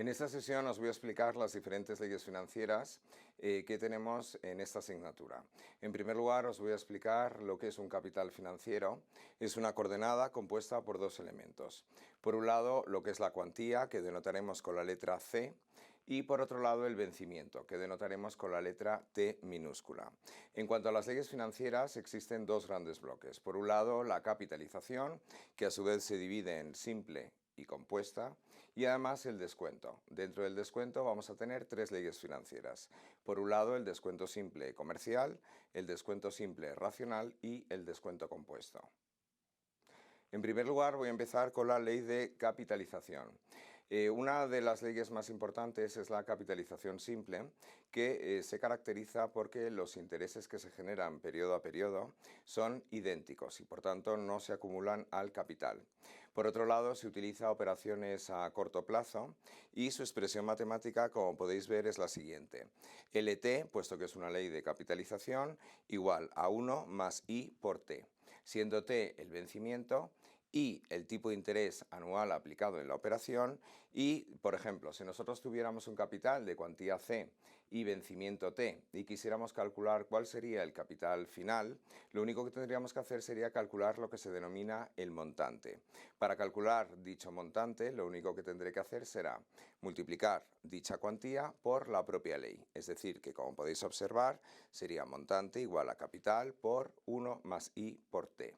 En esta sesión os voy a explicar las diferentes leyes financieras que tenemos en esta asignatura. En primer lugar, os voy a explicar lo que es un capital financiero. Es una coordenada compuesta por dos elementos. Por un lado, lo que es la cuantía, que denotaremos con la letra C, y por otro lado, el vencimiento, que denotaremos con la letra T minúscula. En cuanto a las leyes financieras, existen dos grandes bloques. Por un lado, la capitalización, que a su vez se divide en simple y compuesta, y además el descuento. Dentro del descuento vamos a tener tres leyes financieras. Por un lado, el descuento simple comercial, el descuento simple racional y el descuento compuesto. En primer lugar, voy a empezar con la ley de capitalización. Una de las leyes más importantes es la capitalización simple, que se caracteriza porque los intereses que se generan periodo a periodo son idénticos y por tanto no se acumulan al capital. Por otro lado, se utiliza operaciones a corto plazo y su expresión matemática, como podéis ver, es la siguiente. LT, puesto que es una ley de capitalización, igual a 1 más I por T, siendo T el vencimiento y el tipo de interés anual aplicado en la operación. Y, por ejemplo, si nosotros tuviéramos un capital de cuantía C y vencimiento T y quisiéramos calcular cuál sería el capital final, lo único que tendríamos que hacer sería calcular lo que se denomina el montante. Para calcular dicho montante, lo único que tendré que hacer será multiplicar dicha cuantía por la propia ley. Es decir, que como podéis observar, sería montante igual a capital por 1 más I por T.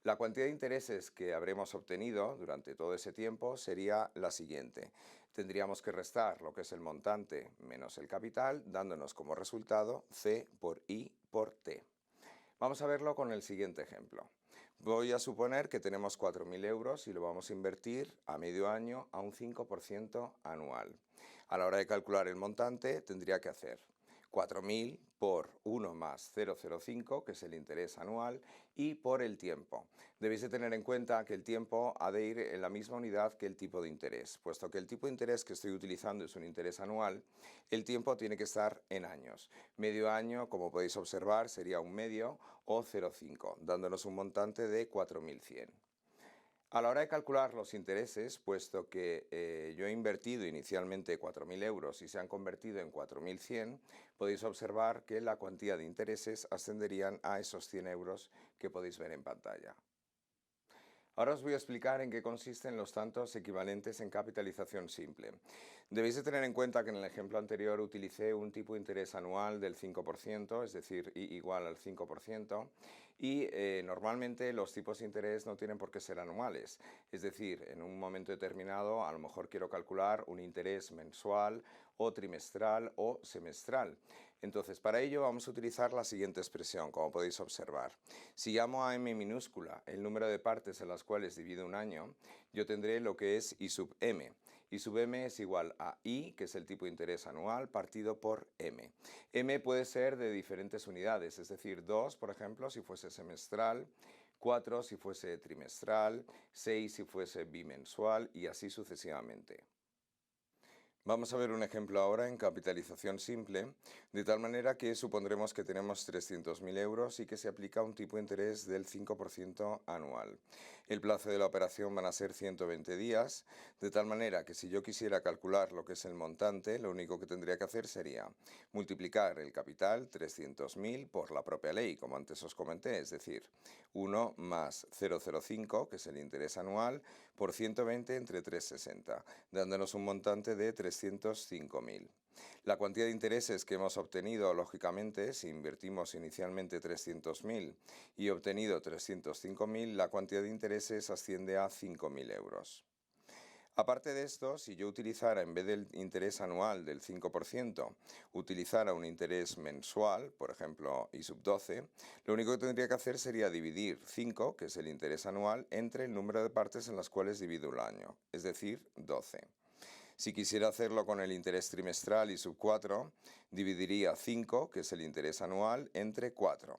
La cuantía de intereses que habremos obtenido durante todo ese tiempo sería la siguiente. Tendríamos que restar lo que es el montante menos el capital, dándonos como resultado C por I por T. Vamos a verlo con el siguiente ejemplo. Voy a suponer que tenemos 4.000 euros y lo vamos a invertir a medio año a un 5% anual. A la hora de calcular el montante tendría que hacer 4.000 por 1 más 0,05, que es el interés anual, y por el tiempo. Debéis de tener en cuenta que el tiempo ha de ir en la misma unidad que el tipo de interés. Puesto que el tipo de interés que estoy utilizando es un interés anual, el tiempo tiene que estar en años. Medio año, como podéis observar, sería un medio o 0,5, dándonos un montante de 4.100. A la hora de calcular los intereses, puesto que yo he invertido inicialmente 4.000 euros y se han convertido en 4.100, podéis observar que la cuantía de intereses ascenderían a esos 100 euros que podéis ver en pantalla. Ahora os voy a explicar en qué consisten los tantos equivalentes en capitalización simple. Debéis de tener en cuenta que en el ejemplo anterior utilicé un tipo de interés anual del 5%, es decir, igual al 5%, y normalmente los tipos de interés no tienen por qué ser anuales. Es decir, en un momento determinado a lo mejor quiero calcular un interés mensual o trimestral o semestral. Entonces, para ello vamos a utilizar la siguiente expresión, como podéis observar. Si llamo a m minúscula el número de partes en las cuales divido un año, yo tendré lo que es I sub m. I sub m es igual a I, que es el tipo de interés anual, partido por m. M puede ser de diferentes unidades, es decir, 2, por ejemplo, si fuese semestral, 4 si fuese trimestral, 6 si fuese bimensual y así sucesivamente. Vamos a ver un ejemplo ahora en capitalización simple, de tal manera que supondremos que tenemos 300.000 euros y que se aplica un tipo de interés del 5% anual. El plazo de la operación van a ser 120 días, de tal manera que si yo quisiera calcular lo que es el montante, lo único que tendría que hacer sería multiplicar el capital 300.000 por la propia ley, como antes os comenté, es decir, 1 más 0,05, que es el interés anual, por 120 entre 360, dándonos un montante de 305.000. La cuantía de intereses que hemos obtenido, lógicamente, si invertimos inicialmente 300.000 y obtenido 305.000, la cuantía de intereses asciende a 5.000 euros. Aparte de esto, si yo utilizara, en vez del interés anual del 5%, utilizara un interés mensual, por ejemplo, I sub 12, lo único que tendría que hacer sería dividir 5, que es el interés anual, entre el número de partes en las cuales divido el año, es decir, 12. Si quisiera hacerlo con el interés trimestral I sub 4, dividiría 5, que es el interés anual, entre 4.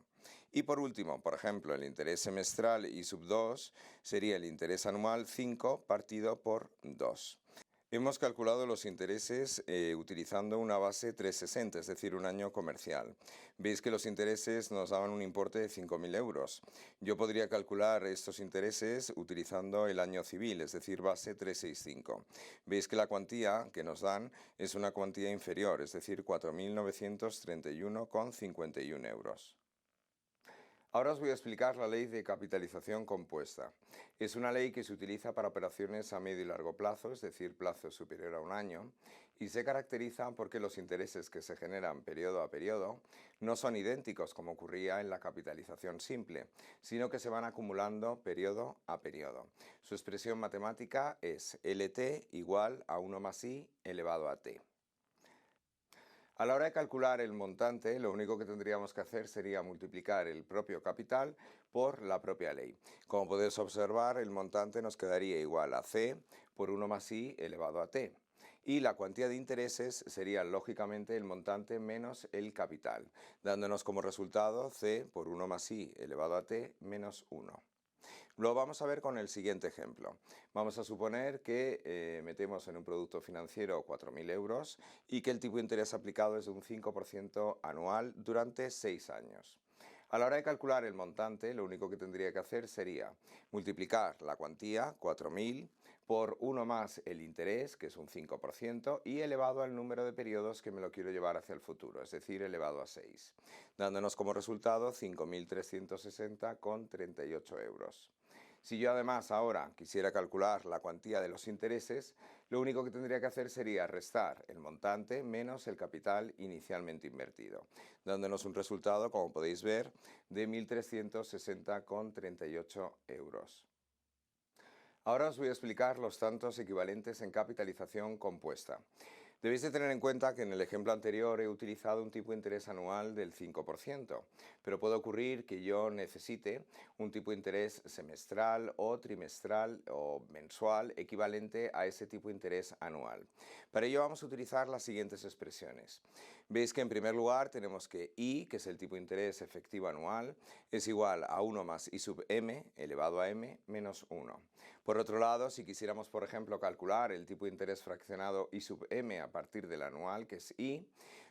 Y por último, por ejemplo, el interés semestral I sub 2 sería el interés anual 5 partido por 2. Hemos calculado los intereses utilizando una base 360, es decir, un año comercial. Veis que los intereses nos daban un importe de 5.000 euros. Yo podría calcular estos intereses utilizando el año civil, es decir, base 365. Veis que la cuantía que nos dan es una cuantía inferior, es decir, 4.931,51 euros. Ahora os voy a explicar la ley de capitalización compuesta. Es una ley que se utiliza para operaciones a medio y largo plazo, es decir, plazo superior a un año, y se caracteriza porque los intereses que se generan periodo a periodo no son idénticos como ocurría en la capitalización simple, sino que se van acumulando periodo a periodo. Su expresión matemática es LT igual a 1 más I elevado a T. A la hora de calcular el montante, lo único que tendríamos que hacer sería multiplicar el propio capital por la propia ley. Como podéis observar, el montante nos quedaría igual a C por 1 más I elevado a T. Y la cuantía de intereses sería lógicamente el montante menos el capital, dándonos como resultado C por 1 más I elevado a T menos 1. Lo vamos a ver con el siguiente ejemplo. Vamos a suponer que metemos en un producto financiero 4.000 euros y que el tipo de interés aplicado es de un 5% anual durante 6 años. A la hora de calcular el montante, lo único que tendría que hacer sería multiplicar la cuantía, 4.000, por 1 más el interés, que es un 5%, y elevado al número de periodos que me lo quiero llevar hacia el futuro, es decir, elevado a 6, dándonos como resultado 5.360,38 euros. Si yo además ahora quisiera calcular la cuantía de los intereses, lo único que tendría que hacer sería restar el montante menos el capital inicialmente invertido, dándonos un resultado, como podéis ver, de 1.360,38 euros. Ahora os voy a explicar los tantos equivalentes en capitalización compuesta. Debéis de tener en cuenta que en el ejemplo anterior he utilizado un tipo de interés anual del 5%, pero puede ocurrir que yo necesite un tipo de interés semestral o trimestral o mensual equivalente a ese tipo de interés anual. Para ello vamos a utilizar las siguientes expresiones. Veis que en primer lugar tenemos que I, que es el tipo de interés efectivo anual, es igual a 1 más I sub m elevado a m menos 1. Por otro lado, si quisiéramos, por ejemplo, calcular el tipo de interés fraccionado I sub m a partir del anual, que es I,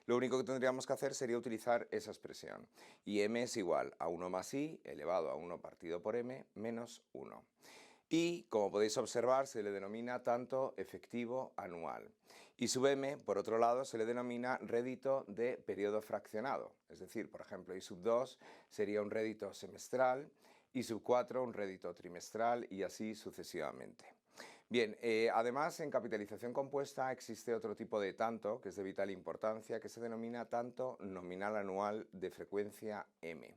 lo único que tendríamos que hacer sería utilizar esa expresión. Y m es igual a 1 más I elevado a 1 partido por m menos 1. Y, como podéis observar, se le denomina tanto efectivo anual. Y sub m, por otro lado, se le denomina rédito de periodo fraccionado. Es decir, por ejemplo, I sub 2 sería un rédito semestral, I sub 4 un rédito trimestral y así sucesivamente. Bien, además en capitalización compuesta existe otro tipo de tanto que es de vital importancia que se denomina tanto nominal anual de frecuencia m.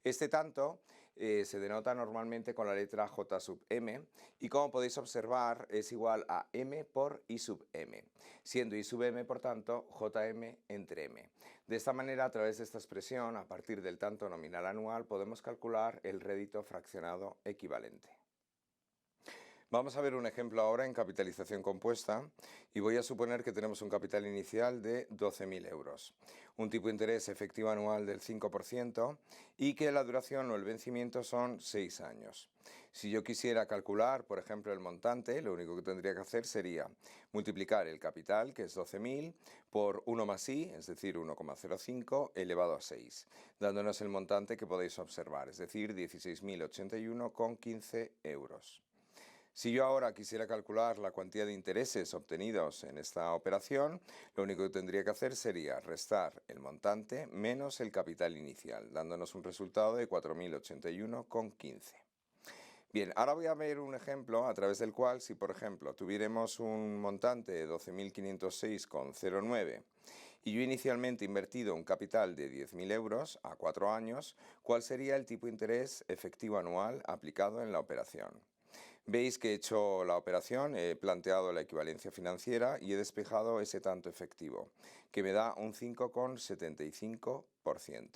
Este tanto se denota normalmente con la letra J sub m y como podéis observar es igual a m por I sub m, siendo I sub m por tanto Jm entre m. De esta manera, a través de esta expresión, a partir del tanto nominal anual, podemos calcular el rédito fraccionado equivalente. Vamos a ver un ejemplo ahora en capitalización compuesta y voy a suponer que tenemos un capital inicial de 12.000 euros, un tipo de interés efectivo anual del 5% y que la duración o el vencimiento son 6 años. Si yo quisiera calcular, por ejemplo, el montante, lo único que tendría que hacer sería multiplicar el capital, que es 12.000, por 1 más I, es decir, 1,05 elevado a 6, dándonos el montante que podéis observar, es decir, 16.081,15 euros. Si yo ahora quisiera calcular la cuantía de intereses obtenidos en esta operación, lo único que tendría que hacer sería restar el montante menos el capital inicial, dándonos un resultado de 4.081,15. Bien, ahora voy a ver un ejemplo a través del cual, si por ejemplo tuviéramos un montante de 12.506,09 y yo inicialmente he invertido un capital de 10.000 euros a 4 años, ¿cuál sería el tipo de interés efectivo anual aplicado en la operación? Veis que he hecho la operación, he planteado la equivalencia financiera y he despejado ese tanto efectivo, que me da un 5,75%.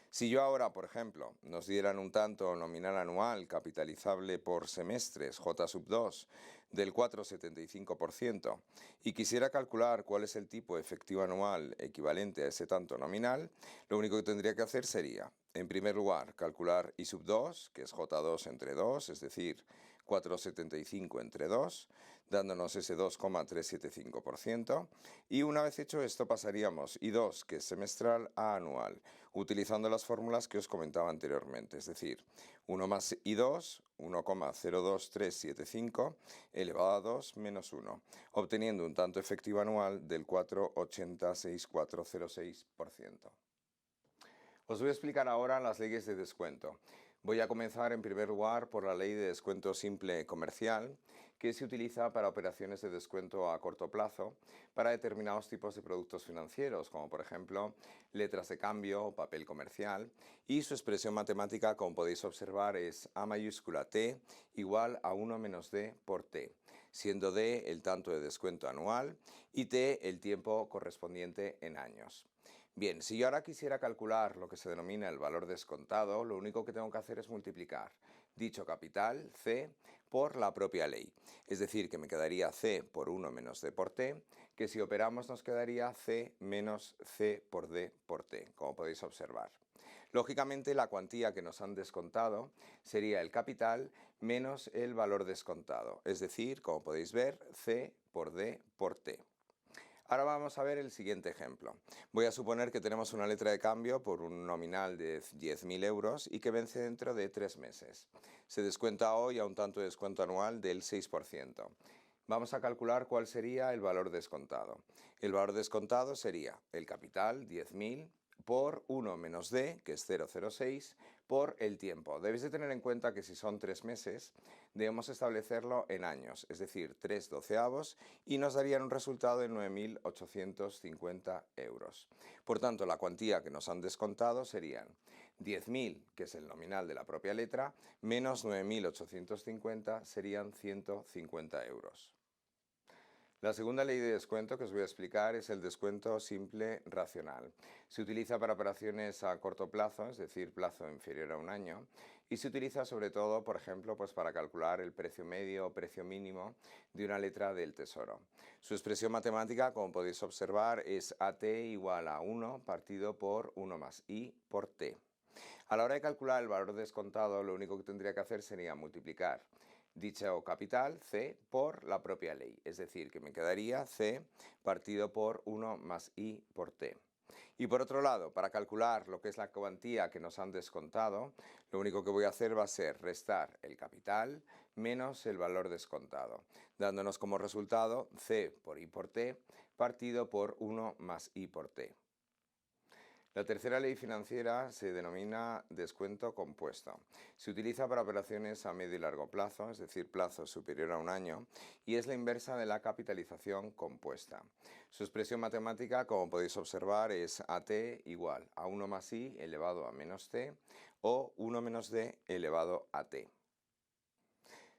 Si yo ahora, por ejemplo, nos dieran un tanto nominal anual capitalizable por semestres, J sub 2, del 4,75% y quisiera calcular cuál es el tipo efectivo anual equivalente a ese tanto nominal, lo único que tendría que hacer sería, en primer lugar, calcular I sub 2, que es J2 entre 2, es decir, 4,75 entre 2, dándonos ese 2,375%. Y una vez hecho esto pasaríamos I2, que es semestral, a anual, utilizando las fórmulas que os comentaba anteriormente, es decir, 1 más I2, 1,02375 elevado a 2 menos 1, obteniendo un tanto efectivo anual del 4,806406%. Os voy a explicar ahora las leyes de descuento. Voy a comenzar en primer lugar por la ley de descuento simple comercial, que se utiliza para operaciones de descuento a corto plazo para determinados tipos de productos financieros, como por ejemplo letras de cambio o papel comercial, y su expresión matemática, como podéis observar, es A mayúscula T igual a 1 menos D por T, siendo D el tanto de descuento anual y T el tiempo correspondiente en años. Bien, si yo ahora quisiera calcular lo que se denomina el valor descontado, lo único que tengo que hacer es multiplicar dicho capital, C, por la propia ley. Es decir, que me quedaría C por 1 menos D por T, que si operamos nos quedaría C menos C por D por T, como podéis observar. Lógicamente, la cuantía que nos han descontado sería el capital menos el valor descontado, es decir, como podéis ver, C por D por T. Ahora vamos a ver el siguiente ejemplo. Voy a suponer que tenemos una letra de cambio por un nominal de 10.000 euros y que vence dentro de 3 meses. Se descuenta hoy a un tanto de descuento anual del 6%. Vamos a calcular cuál sería el valor descontado. El valor descontado sería el capital, 10.000, por 1 menos D, que es 0,06, por el tiempo. Debéis de tener en cuenta que si son 3 meses, debemos establecerlo en años, es decir, 3 doceavos, y nos darían un resultado de 9.850 euros. Por tanto, la cuantía que nos han descontado serían 10.000, que es el nominal de la propia letra, menos 9.850 serían 150 euros. La segunda ley de descuento que os voy a explicar es el descuento simple racional. Se utiliza para operaciones a corto plazo, es decir, plazo inferior a un año, y se utiliza sobre todo, por ejemplo, pues para calcular el precio medio o precio mínimo de una letra del Tesoro. Su expresión matemática, como podéis observar, es AT igual a 1 partido por 1 más I por T. A la hora de calcular el valor descontado, lo único que tendría que hacer sería multiplicar dicho capital, C, por la propia ley. Es decir, que me quedaría C partido por 1 más I por T. Y por otro lado, para calcular lo que es la cuantía que nos han descontado, lo único que voy a hacer va a ser restar el capital menos el valor descontado, dándonos como resultado C por I por T partido por 1 más I por T. La tercera ley financiera se denomina descuento compuesto. Se utiliza para operaciones a medio y largo plazo, es decir, plazo superior a un año, y es la inversa de la capitalización compuesta. Su expresión matemática, como podéis observar, es AT igual a 1 más I elevado a menos T o 1 menos D elevado a T.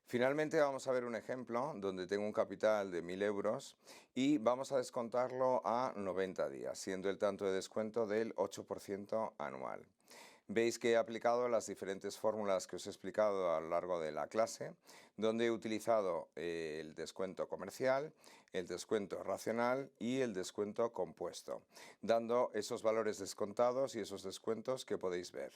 Finalmente vamos a ver un ejemplo donde tengo un capital de 1.000 euros y vamos a descontarlo a 90 días, siendo el tanto de descuento del 8% anual. Veis que he aplicado las diferentes fórmulas que os he explicado a lo largo de la clase, donde he utilizado el descuento comercial, el descuento racional y el descuento compuesto, dando esos valores descontados y esos descuentos que podéis ver.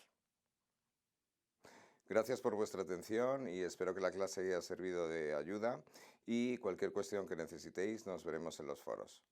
Gracias por vuestra atención y espero que la clase haya servido de ayuda y cualquier cuestión que necesitéis nos veremos en los foros.